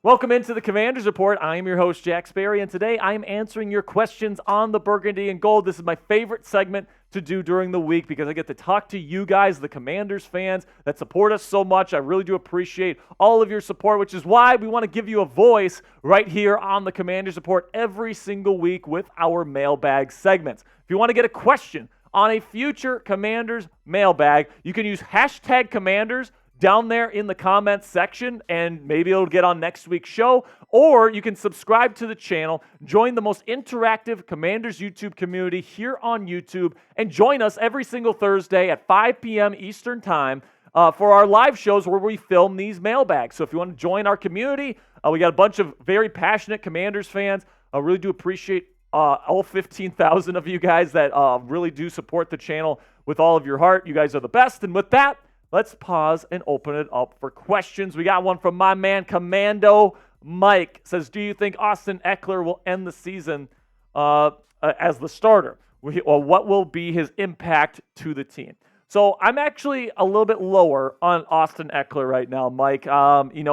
Welcome into the Commanders Report. I am your host, Jack Sperry, and today I am answering your questions on the Burgundy and Gold. This is my favorite segment to do during the week because I get to talk to you guys, the Commanders fans that support us so much. I really do appreciate all of your support, which is why we want to give you a voice right here on the Commanders Report every single week with our mailbag segments. If you want to get a question on a future Commanders mailbag, you can use hashtag Commanders down there in the comments section, and maybe it'll get on next week's show, or you can subscribe to the channel, join the most interactive Commanders YouTube community here on YouTube, and join us every single Thursday at 5 p.m. Eastern Time for our live shows where we film these mailbags. So if you want to join our community, we got a bunch of very passionate Commanders fans. I really do appreciate all 15,000 of you guys that really do support the channel with all of your heart. You guys are the best, and with that, let's pause and open it up for questions. We got one from my man, Commando Mike. Says, do you think Austin Ekeler will end the season as the starter? Or what will be his impact to the team? So I'm actually a little bit lower on Austin Ekeler right now, Mike.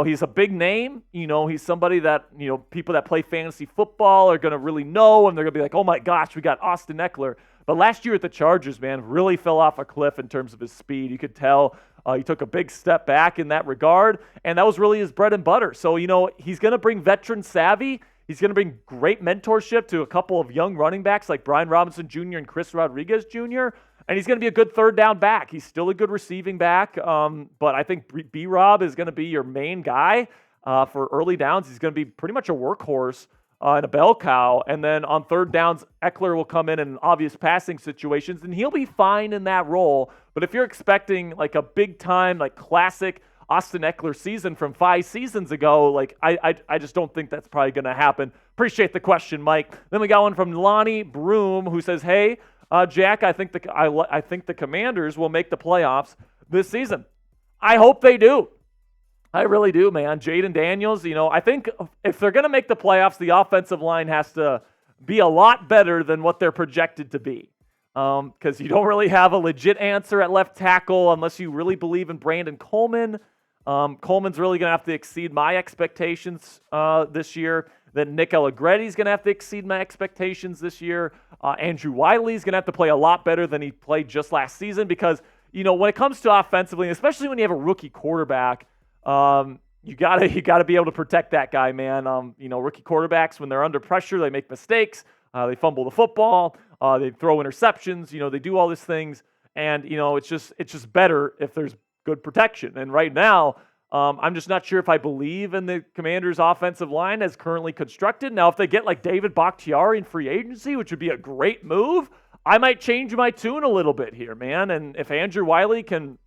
He's a big name. He's somebody that, people that play fantasy football are going to really know, and they're going to be like, oh my gosh, we got Austin Ekeler. But last year at the Chargers, man, really fell off a cliff in terms of his speed. You could tell he took a big step back in that regard, and that was really his bread and butter. So, he's going to bring veteran savvy. He's going to bring great mentorship to a couple of young running backs like Brian Robinson Jr. and Chris Rodriguez Jr., and he's going to be a good third down back. He's still a good receiving back, but I think B-Rob is going to be your main guy for early downs. He's going to be pretty much a workhorse and a bell cow, and then on third downs, Ekler will come in obvious passing situations, and he'll be fine in that role. But if you're expecting like a big-time, like classic Austin Ekeler season from 5 seasons ago, I just don't think that's probably going to happen. Appreciate the question, Mike. Then we got one from Lonnie Broom, who says, hey, Jack, I think the Commanders will make the playoffs this season. I hope they do. I really do, man. Jayden Daniels, I think if they're going to make the playoffs, the offensive line has to be a lot better than what they're projected to be. Because you don't really have a legit answer at left tackle unless you really believe in Brandon Coleman. Coleman's really going to have to exceed my expectations this year. Then Nick Allegretti's going to have to exceed my expectations this year. Andrew Wiley's going to have to play a lot better than he played just last season because, when it comes to offensively, especially when you have a rookie quarterback, you gotta be able to protect that guy, man. Rookie quarterbacks, when they're under pressure, they make mistakes. They fumble the football. They throw interceptions. They do all these things, and it's just better if there's good protection. And right now, I'm just not sure if I believe in the Commanders' offensive line as currently constructed. Now, if they get like David Bakhtiari in free agency, which would be a great move, I might change my tune a little bit here, man. And if Andrew Wiley can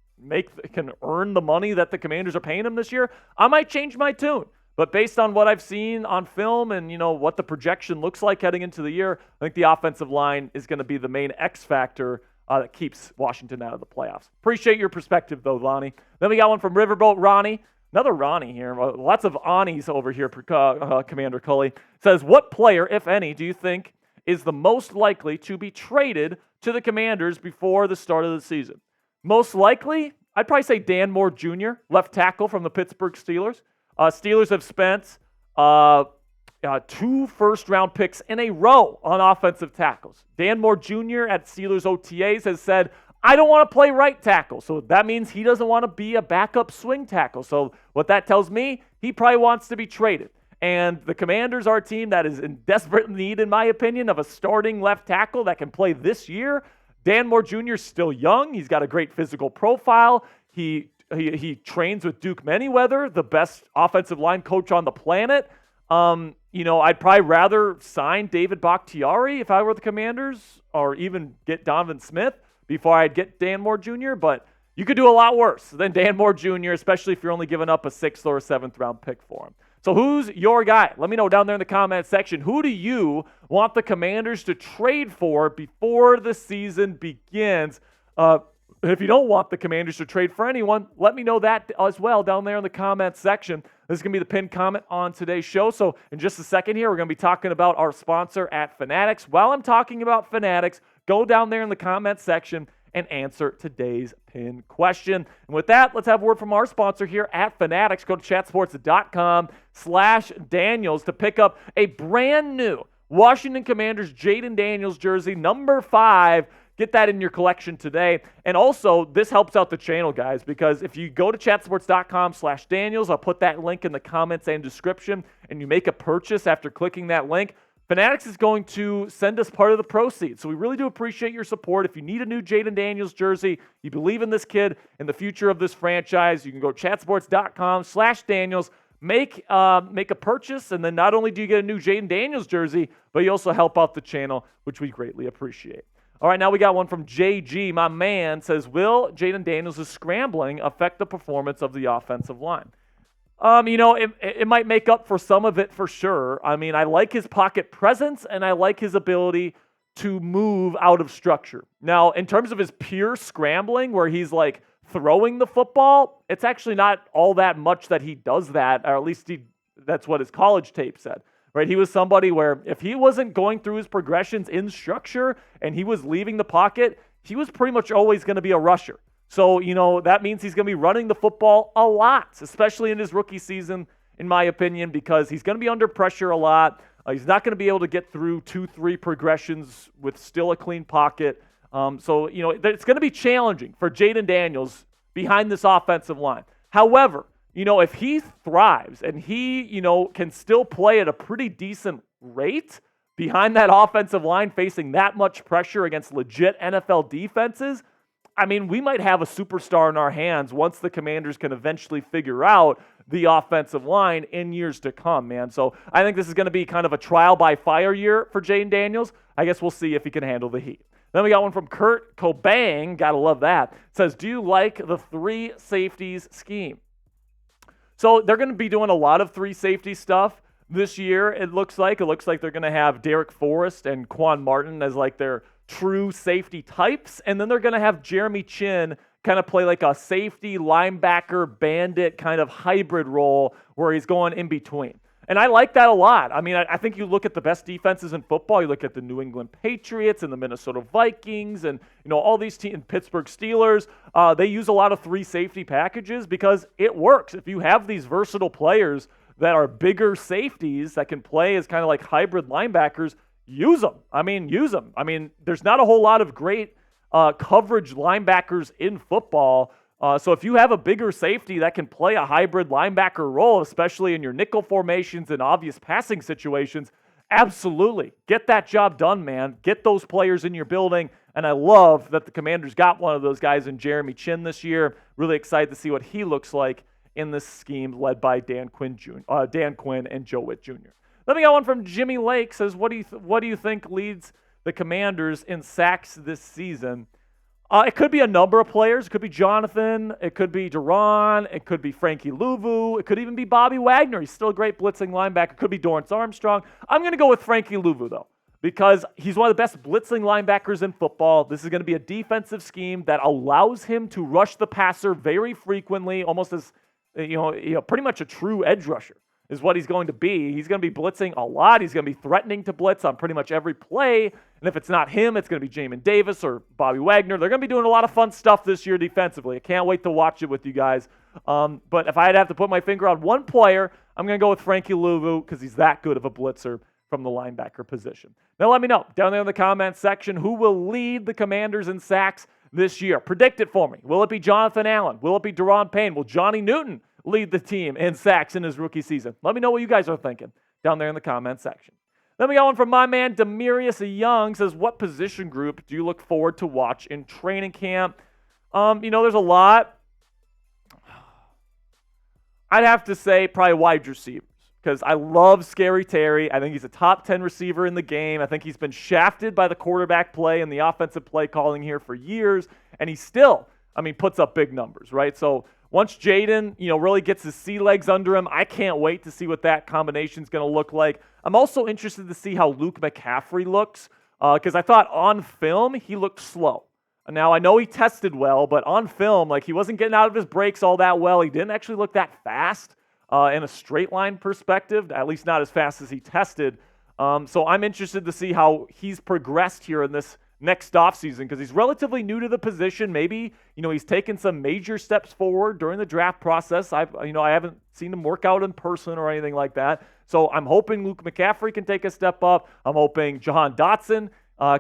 earn the money that the Commanders are paying him this year, I might change my tune. But based on what I've seen on film and, what the projection looks like heading into the year, I think the offensive line is going to be the main X factor that keeps Washington out of the playoffs. Appreciate your perspective, though, Lonnie. Then we got one from Riverboat Ronnie. Another Ronnie here. Lots of Anis over here, Commander Cully. Says, what player, if any, do you think is the most likely to be traded to the Commanders before the start of the season? Most likely, I'd probably say Dan Moore Jr., left tackle from the Pittsburgh Steelers. Steelers have spent 2 first-round picks in a row on offensive tackles. Dan Moore Jr. at Steelers OTAs has said, I don't want to play right tackle. So that means he doesn't want to be a backup swing tackle. So what that tells me, he probably wants to be traded. And the Commanders are a team that is in desperate need, in my opinion, of a starting left tackle that can play this year. Dan Moore Jr. is still young. He's got a great physical profile. He trains with Duke Manyweather, the best offensive line coach on the planet. I'd probably rather sign David Bakhtiari if I were the Commanders, or even get Donovan Smith before I'd get Dan Moore Jr., but you could do a lot worse than Dan Moore Jr., especially if you're only giving up a 6th or a 7th round pick for him. So who's your guy? Let me know down there in the comment section. Who do you want the Commanders to trade for before the season begins? If you don't want the Commanders to trade for anyone, let me know that as well down there in the comment section. This is going to be the pinned comment on today's show. So in just a second here, we're going to be talking about our sponsor at Fanatics. While I'm talking about Fanatics, go down there in the comment section and answer today's pin question. And with that, let's have a word from our sponsor here at Fanatics. Go to chatsports.com/Daniels to pick up a brand new Washington Commanders Jayden Daniels jersey, number 5. Get that in your collection today. And also, this helps out the channel, guys, because if you go to chatsports.com/Daniels, I'll put that link in the comments and description, and you make a purchase after clicking that link, Fanatics is going to send us part of the proceeds. So we really do appreciate your support. If you need a new Jayden Daniels jersey, you believe in this kid and the future of this franchise, you can go to chatsports.com/Daniels, make a purchase, and then not only do you get a new Jayden Daniels jersey, but you also help out the channel, which we greatly appreciate. All right, now we got one from JG. My man says, will Jayden Daniels' scrambling affect the performance of the offensive line? It might make up for some of it for sure. I mean, I like his pocket presence, and I like his ability to move out of structure. Now, in terms of his pure scrambling, where he's like throwing the football, it's actually not all that much that he does that, or at least that's what his college tape said. Right, he was somebody where if he wasn't going through his progressions in structure and he was leaving the pocket, he was pretty much always going to be a rusher. So, that means he's going to be running the football a lot, especially in his rookie season, in my opinion, because he's going to be under pressure a lot. He's not going to be able to get through 2-3 progressions with still a clean pocket. So, it's going to be challenging for Jayden Daniels behind this offensive line. However, if he thrives and he, can still play at a pretty decent rate behind that offensive line facing that much pressure against legit NFL defenses, I mean, we might have a superstar in our hands once the Commanders can eventually figure out the offensive line in years to come, man. So I think this is going to be kind of a trial by fire year for Jayden Daniels. I guess we'll see if he can handle the heat. Then we got one from Kurt Cobain. Gotta love that. It says, do you like the 3 safeties scheme? So they're going to be doing a lot of 3 safety stuff this year, it looks like. It looks like they're going to have Derek Forrest and Quan Martin as like their true safety types. And then they're going to have Jeremy Chin kind of play like a safety, linebacker, bandit kind of hybrid role where he's going in between. And I like that a lot. I mean, I think you look at the best defenses in football. You look at the New England Patriots and the Minnesota Vikings and, all these teams, Pittsburgh Steelers. They use a lot of 3 safety packages because it works. If you have these versatile players that are bigger safeties that can play as kind of like hybrid linebackers, use them. I mean, there's not a whole lot of great coverage linebackers in football. So if you have a bigger safety that can play a hybrid linebacker role, especially in your nickel formations and obvious passing situations, absolutely. Get that job done, man. Get those players in your building. And I love that the Commanders got one of those guys in Jeremy Chin this year. Really excited to see what he looks like in this scheme led by Dan Quinn and Joe Witt Jr. Then we got one from Jimmy Lake. Says, what do you think leads the Commanders in sacks this season? It could be a number of players. It could be Jonathan. It could be Duran. It could be Frankie Louvu. It could even be Bobby Wagner. He's still a great blitzing linebacker. It could be Dorrance Armstrong. I'm going to go with Frankie Louvu, though, because he's one of the best blitzing linebackers in football. This is going to be a defensive scheme that allows him to rush the passer very frequently, almost as, pretty much a true edge rusher is what he's going to be. He's going to be blitzing a lot. He's going to be threatening to blitz on pretty much every play. And if it's not him, it's going to be Jamin Davis or Bobby Wagner. They're going to be doing a lot of fun stuff this year defensively. I can't wait to watch it with you guys. But if I'd have to put my finger on one player, I'm going to go with Frankie Louvu because he's that good of a blitzer from the linebacker position. Now let me know down there in the comments section who will lead the Commanders in sacks this year. Predict it for me. Will it be Jonathan Allen? Will it be Daron Payne? Will Johnny Newton lead the team in sacks in his rookie season? Let me know what you guys are thinking down there in the comments section. Then we got one from my man Demarius Young. Says, what position group do you look forward to watch in training camp? There's a lot. I'd have to say probably wide receivers because I love Scary Terry. I think he's a top 10 receiver in the game. I think he's been shafted by the quarterback play and the offensive play calling here for years, and he still, puts up big numbers, right? So once Jayden, really gets his sea legs under him, I can't wait to see what that combination is going to look like. I'm also interested to see how Luke McCaffrey looks because I thought on film he looked slow. Now, I know he tested well, but on film, he wasn't getting out of his breaks all that well. He didn't actually look that fast in a straight line perspective, at least not as fast as he tested. So I'm interested to see how he's progressed here in this next offseason because he's relatively new to the position. Maybe, he's taken some major steps forward during the draft process. I haven't seen him work out in person or anything like that. So I'm hoping Luke McCaffrey can take a step up. I'm hoping Jahan Dotson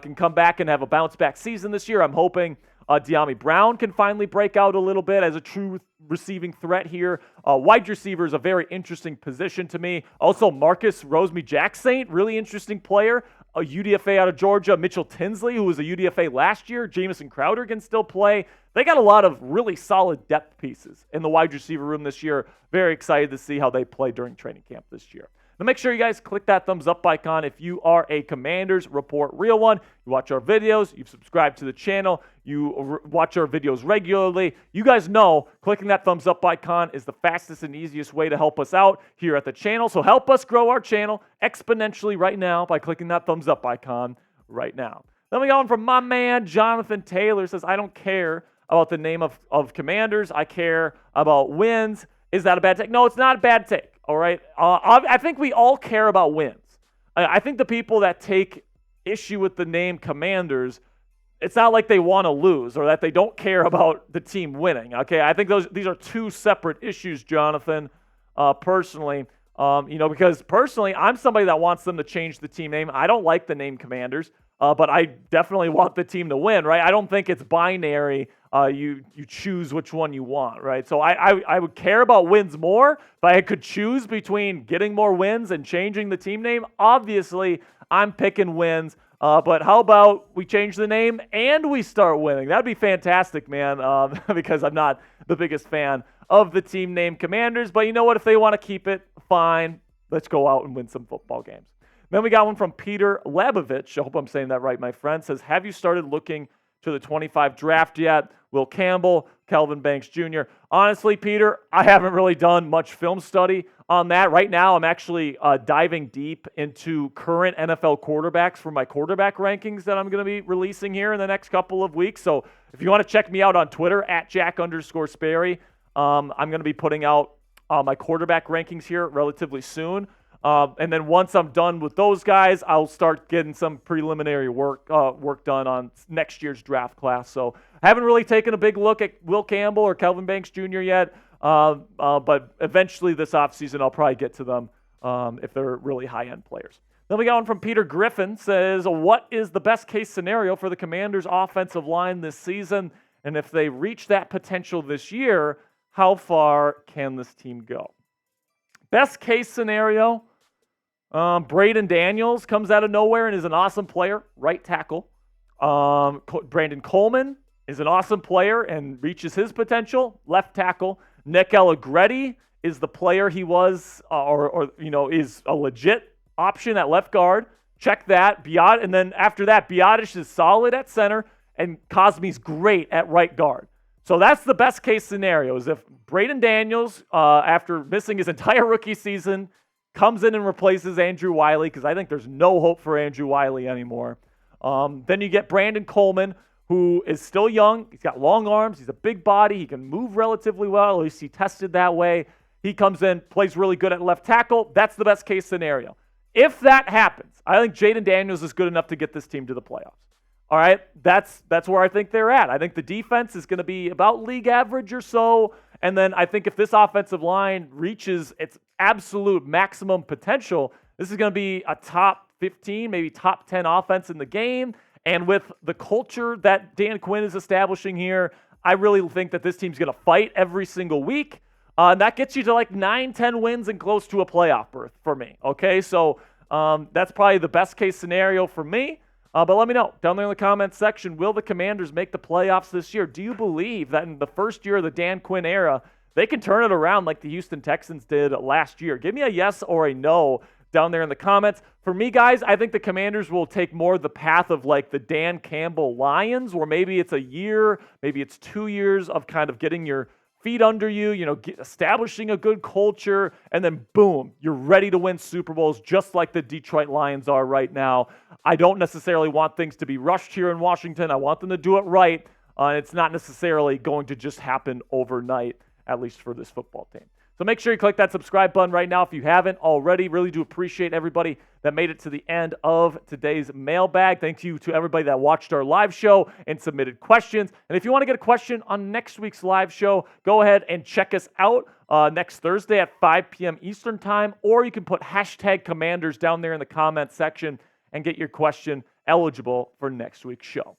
can come back and have a bounce-back season this year. I'm hoping De'Ami Brown can finally break out a little bit as a true receiving threat here. Wide receiver is a very interesting position to me. Also, Marcus Rosemy-Jacksaint, really interesting player. A UDFA out of Georgia. Mitchell Tinsley, who was a UDFA last year. Jamison Crowder can still play. They got a lot of really solid depth pieces in the wide receiver room this year. Very excited to see how they play during training camp this year. Now make sure you guys click that thumbs up icon if you are a Commanders Report Real one. You watch our videos, you've subscribed to the channel, you watch our videos regularly. You guys know clicking that thumbs up icon is the fastest and easiest way to help us out here at the channel. So help us grow our channel exponentially right now by clicking that thumbs up icon right now. Then we got one from my man Jonathan Taylor. Says, I don't care about the name of Commanders. I care about wins. Is that a bad take? No, it's not a bad take. All right. I think we all care about wins. I think the people that take issue with the name Commanders, it's not like they want to lose or that they don't care about the team winning. Okay. I think these are two separate issues, Jonathan, personally. Because personally, I'm somebody that wants them to change the team name. I don't like the name Commanders, but I definitely want the team to win, right? I don't think it's binary. You choose which one you want, right? So I would care about wins more, but I could choose between getting more wins and changing the team name. Obviously, I'm picking wins, but how about we change the name and we start winning? That'd be fantastic, man, because I'm not the biggest fan of the team name Commanders, but you know what? If they want to keep it, fine. Let's go out and win some football games. Then we got one from Peter Labovich. I hope I'm saying that right, my friend. Says, have you started looking to the 25 draft yet? Will Campbell, Kelvin Banks Jr. Honestly, Peter, I haven't really done much film study on that. Right now, I'm actually diving deep into current NFL quarterbacks for my quarterback rankings that I'm going to be releasing here in the next couple of weeks. So if you want to check me out on Twitter, at Jack_Sperry, I'm going to be putting out my quarterback rankings here relatively soon. And then once I'm done with those guys, I'll start getting some preliminary work done on next year's draft class. So I haven't really taken a big look at Will Campbell or Kelvin Banks Jr. yet, but eventually this offseason I'll probably get to them if they're really high-end players. Then we got one from Peter Griffin. Says, what is the best-case scenario for the Commanders' offensive line this season? And if they reach that potential this year, how far can this team go? Best-case scenario, Jayden Daniels comes out of nowhere and is an awesome player, right tackle. Brandon Coleman is an awesome player and reaches his potential, left tackle. Nick Allegretti is the player he was, is a legit option at left guard. Check that. And then after that, Biotish is solid at center, and Cosme's great at right guard. So that's the best case scenario, is if Jayden Daniels, after missing his entire rookie season, comes in and replaces Andrew Wiley, because I think there's no hope for Andrew Wiley anymore. Then you get Brandon Coleman, who is still young. He's got long arms. He's a big body. He can move relatively well. At least he tested that way. He comes in, plays really good at left tackle. That's the best case scenario. If that happens, I think Jayden Daniels is good enough to get this team to the playoffs. All right, that's where I think they're at. I think the defense is going to be about league average or so. And then I think if this offensive line reaches its absolute maximum potential, this is going to be a top 15, maybe top 10 offense in the game. And with the culture that Dan Quinn is establishing here, I really think that this team's going to fight every single week. And that gets you to like 9-10 wins and close to a playoff berth for me. Okay, so that's probably the best case scenario for me. But let me know down there in the comments section, will the Commanders make the playoffs this year? Do you believe that in the first year of the Dan Quinn era, they can turn it around like the Houston Texans did last year? Give me a yes or a no down there in the comments. For me, guys, I think the Commanders will take more the path of like the Dan Campbell Lions, where maybe it's a year, maybe it's 2 years of kind of getting your feet under you, establishing a good culture, and then boom, you're ready to win Super Bowls just like the Detroit Lions are right now. I don't necessarily want things to be rushed here in Washington. I want them to do it right. It's not necessarily going to just happen overnight, at least for this football team. So make sure you click that subscribe button right now if you haven't already. Really do appreciate everybody that made it to the end of today's mailbag. Thank you to everybody that watched our live show and submitted questions. And if you want to get a question on next week's live show, go ahead and check us out next Thursday at 5 p.m. Eastern Time, or you can put hashtag Commanders down there in the comments section and get your question eligible for next week's show.